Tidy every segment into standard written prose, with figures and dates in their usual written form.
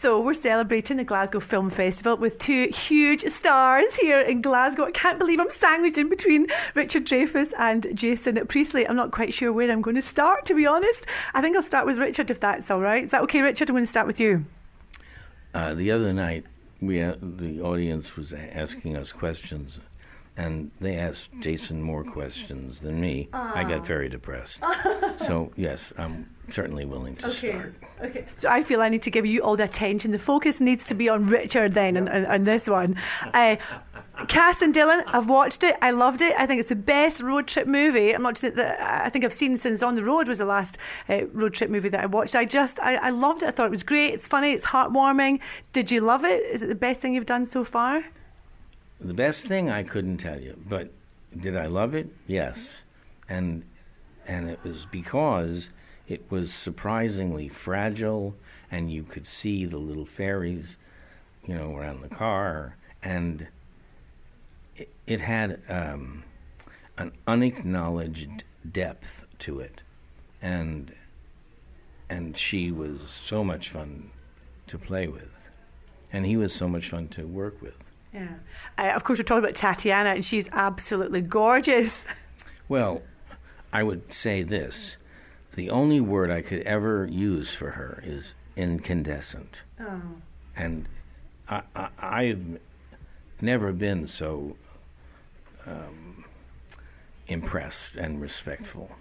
So we're celebrating the Glasgow Film Festival with two huge stars here in Glasgow. I can't believe I'm sandwiched in between Richard Dreyfuss and Jason Priestley. I'm not quite sure where I'm going to start, to be honest. I think I'll start with Richard, if that's all right. Is that okay, Richard? I'm going to start with you. The other night, the audience was asking us questions, and they asked Jason more questions than me. I got very depressed. So, yes, I'm certainly willing to start. Okay. So I feel I need to give you all the attention. The focus needs to be on Richard then, and this one. Cass and Dylan, I've watched it. I loved it. I think it's the best road trip movie. I'm not just that I think I've seen since On the Road was the last road trip movie that I watched. I loved it. I thought it was great. It's funny. It's heartwarming. Did you love it? Is it the best thing you've done so far? The best thing, I couldn't tell you, but did I love it? Yes. And it was because it was surprisingly fragile, and you could see the little fairies, around the car, and it had an unacknowledged depth to it, and she was so much fun to play with, and he was so much fun to work with. Yeah. Of course, we're talking about Tatiana, and she's absolutely gorgeous. Well, I would say this. The only word I could ever use for her is incandescent. Oh. And I've never been so impressed and respectful.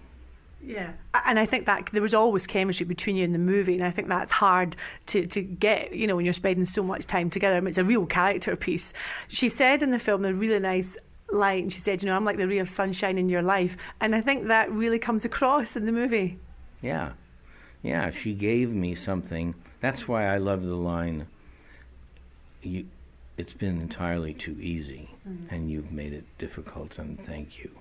Yeah, and I think that there was always chemistry between you in the movie, and I think that's hard to get, when you're spending so much time together. I mean, it's a real character piece. She said in the film a really nice line. She said, I'm like the ray of sunshine in your life, and I think that really comes across in the movie. Yeah, she gave me something. That's why I love the line, it's been entirely too easy, and you've made it difficult, and thank you.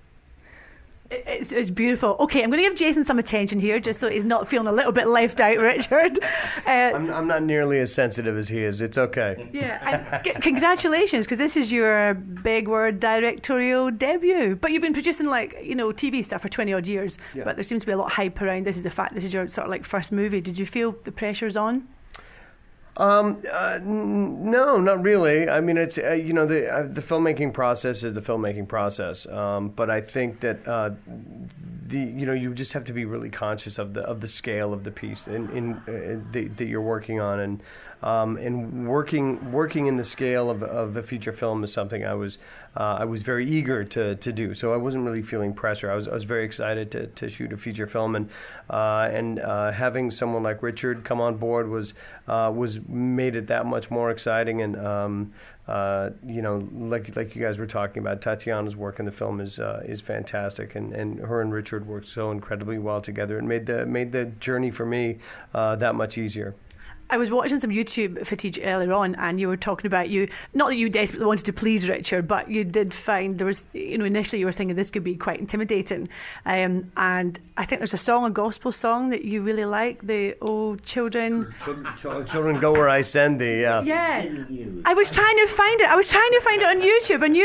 It's beautiful. Okay, I'm going to give Jason some attention here, just so he's not feeling a little bit left out, Richard. I'm not nearly as sensitive as he is. It's okay. Yeah, and congratulations, because this is your big word directorial debut. But you've been producing TV stuff for 20 odd years. Yeah. But there seems to be a lot of hype around this is your sort of first movie. Did you feel the pressure's on? No, not really. I mean, it's the filmmaking process is the filmmaking process. But I think that you just have to be really conscious of the scale of the piece that you're working on, and working in the scale of a feature film is something I was very eager to do. So I wasn't really feeling pressure. I was very excited to shoot a feature film, and having someone like Richard come on board was made it that much more exciting. And like you guys were talking about, Tatiana's work in the film is fantastic, and her and Richard worked so incredibly well together, and made the journey for me that much easier. I was watching some YouTube footage earlier on, and you were talking about not that you desperately wanted to please Richard, but you did find there was, initially you were thinking this could be quite intimidating. And I think there's a gospel song that you really like, the "Oh Children." Children go where I send thee, yeah. Yeah. I was trying to find it on YouTube, and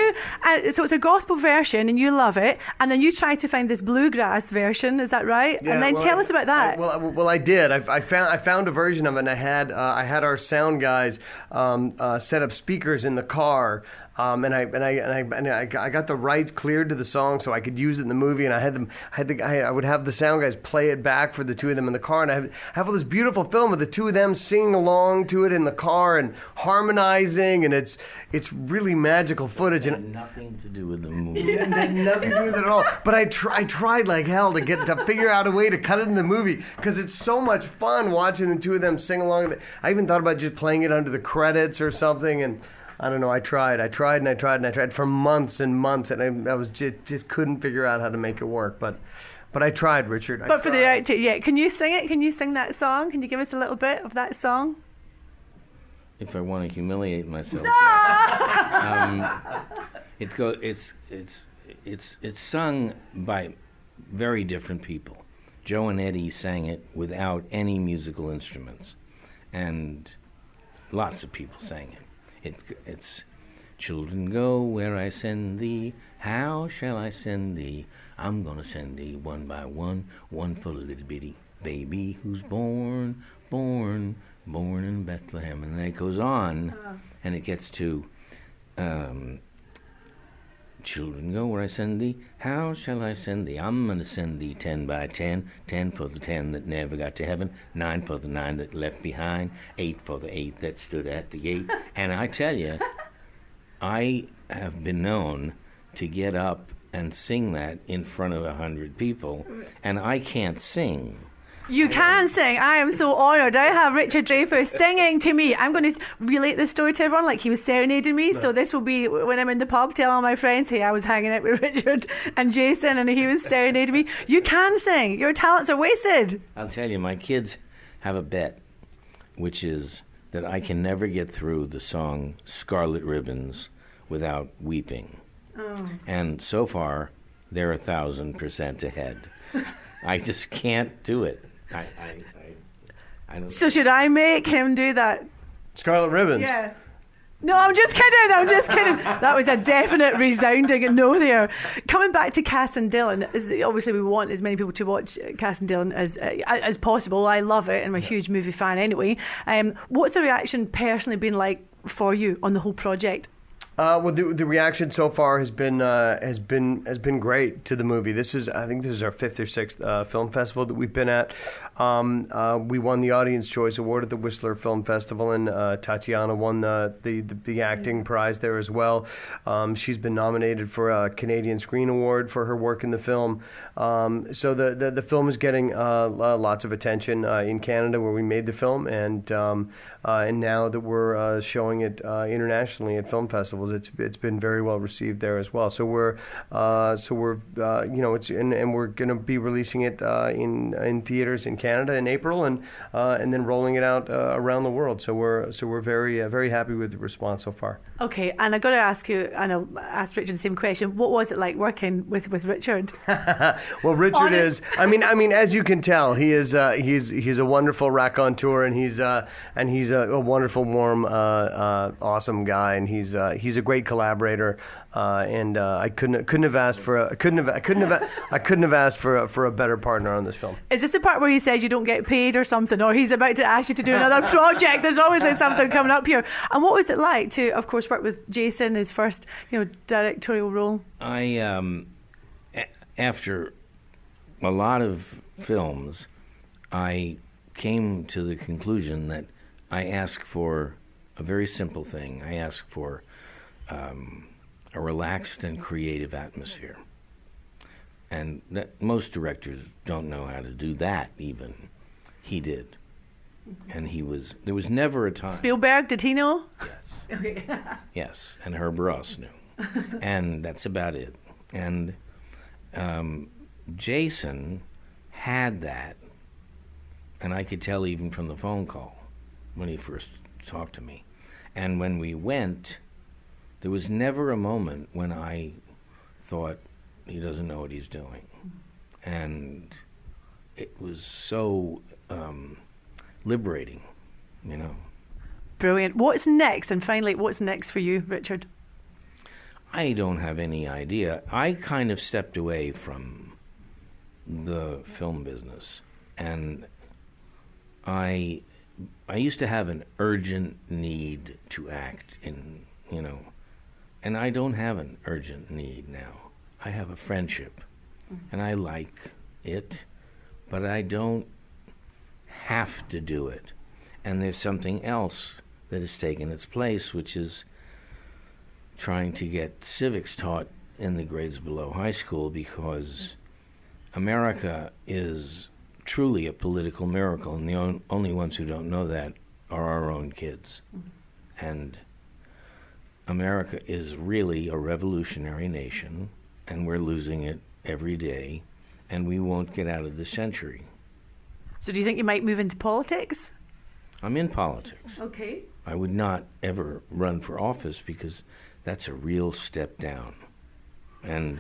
so it's a gospel version, and you love it, and then you tried to find this bluegrass version, is that right? Yeah, and then tell us about that. I did. I found a version of it, and I had our sound guys set up speakers in the car, and I got the rights cleared to the song so I could use it in the movie, and I would have the sound guys play it back for the two of them in the car, and I have all this beautiful film of the two of them singing along to it in the car and harmonizing, and it's really magical footage. It had nothing to do with the movie. It had nothing to do with it at all. But I tried like hell to figure out a way to cut it in the movie, because it's so much fun watching the two of them sing along. I even thought about just playing it under the credits or something, and I don't know. I tried for months and months, and I was just couldn't figure out how to make it work. But I tried, Richard. But for the outtake, yeah. Can you sing it? Can you sing that song? Can you give us a little bit of that song? If I want to humiliate myself, it's sung by very different people. Joe and Eddie sang it without any musical instruments, and lots of people sang it. It's children go where I send thee, how shall I send thee? I'm gonna send thee one by one for a little bitty baby who's born born in Bethlehem. And then it goes on, and it gets to, children go where I send thee. How shall I send thee? I'm going to send thee 10 by 10. 10 for the 10 that never got to heaven. 9 for the 9 that left behind. 8 for the 8 that stood at the gate. And I tell you, I have been known to get up and sing that in front of 100 people, and I can't sing. You can sing. I am so honoured. I have Richard Dreyfuss singing to me. I'm going to relate this story to everyone like he was serenading me. So this will be when I'm in the pub telling all my friends, hey, I was hanging out with Richard and Jason and he was serenading me. You can sing. Your talents are wasted. I'll tell you, my kids have a bet, which is that I can never get through the song Scarlet Ribbons without weeping. Oh. And so far, they're 1,000% ahead. I just can't do it. I don't. So should I make him do that? Scarlet Ribbons. Yeah. No, I'm just kidding. That was a definite resounding no there. Coming back to Cass and Dylan, obviously we want as many people to watch Cass and Dylan as possible. I love it, and I'm a huge movie fan anyway. What's the reaction personally been like for you on the whole project? Well, the reaction so far has been great to the movie. I think this is our 5th or 6th film festival that we've been at. We won the Audience Choice Award at the Whistler Film Festival, and Tatiana won the acting prize there as well. She's been nominated for a Canadian Screen Award for her work in the film. So the film is getting lots of attention in Canada, where we made the film, and now that we're showing it internationally at film festivals, it's been very well received there as well. So we're we're going to be releasing it in theaters in Canada in April, and then rolling it out around the world. So we're very happy with the response so far. Okay, and I got to ask you, and I'll ask Richard the same question. What was it like working with Richard? Well, Richard is. I mean, as you can tell, he's a wonderful raconteur, and he's a wonderful, warm, awesome guy, and he's a great collaborator. And I couldn't have asked for a better partner on this film. Is this the part where he says you don't get paid or something, or he's about to ask you to do another project? There's always like something coming up here. And what was it like to, of course, work with Jason, his first directorial role? After a lot of films, I came to the conclusion that I asked for a very simple thing. I asked for a relaxed and creative atmosphere. And that most directors don't know how to do that even. He did. And there was never a time. Spielberg, did he know? Yes. Okay. Yes, and Herb Ross knew. And that's about it. And Jason had that, and I could tell even from the phone call when he first talked to me. And when we went, there was never a moment when I thought he doesn't know what he's doing. And it was so liberating, Brilliant. What's next? And finally, what's next for you, Richard? I don't have any idea. I kind of stepped away from the film business, and I used to have an urgent need to act and I don't have an urgent need now. I have a friendship, and I like it, but I don't have to do it. And there's something else that has taken its place, which is trying to get civics taught in the grades below high school, because America is truly a political miracle, and the only ones who don't know that are our own kids. And America is really a revolutionary nation, and we're losing it every day, and we won't get out of this century. So do you think you might move into politics? I'm in politics. Okay. I would not ever run for office, because that's a real step down. And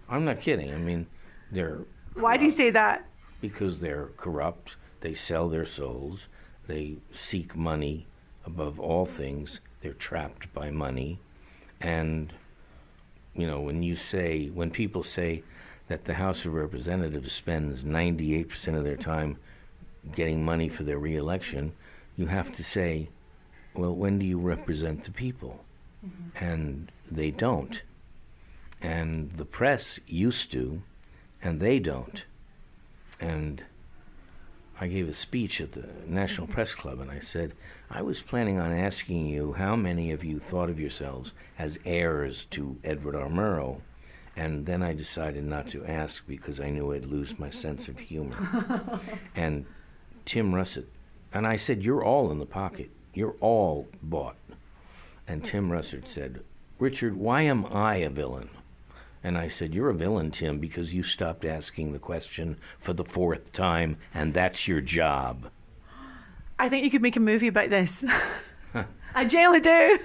I'm not kidding. I mean, they're... Why do you say that? Because they're corrupt. They sell their souls. They seek money above all things. They're trapped by money. And, when people say that the House of Representatives spends 98% of their time getting money for their re-election, you have to say, well, when do you represent the people? Mm-hmm. And they don't. And the press used to, and they don't. And I gave a speech at the National Press Club, and I said, I was planning on asking you how many of you thought of yourselves as heirs to Edward R. Murrow, and then I decided not to ask because I knew I'd lose my sense of humor. And Tim Russert, and I said, you're all in the pocket. You're all bought. And Tim Russert said, Richard, why am I a villain? And I said, you're a villain, Tim, because you stopped asking the question for the 4th time, and that's your job. I think you could make a movie about this. I genuinely do.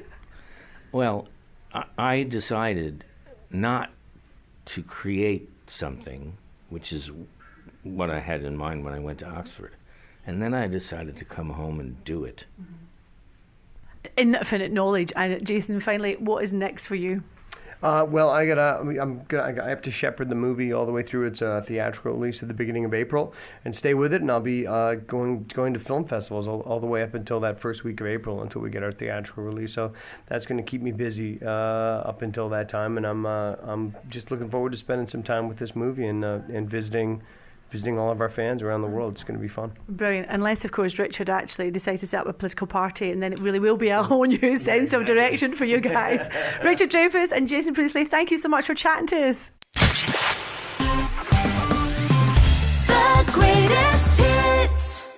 Well, I decided not to create something, which is what I had in mind when I went to Oxford. And then I decided to come home and do it. Infinite knowledge. And Jason, finally, what is next for you? Well, I have to shepherd the movie all the way through its theatrical release at the beginning of April, and stay with it. And I'll be going to film festivals all the way up until that first week of April, until we get our theatrical release. So that's going to keep me busy up until that time. And I'm just looking forward to spending some time with this movie and visiting all of our fans around the world. It's going to be fun. Brilliant. Unless, of course, Richard actually decides to set up a political party, and then it really will be a whole new sense of direction for you guys. Richard Dreyfuss and Jason Priestley, thank you so much for chatting to us. The greatest hits.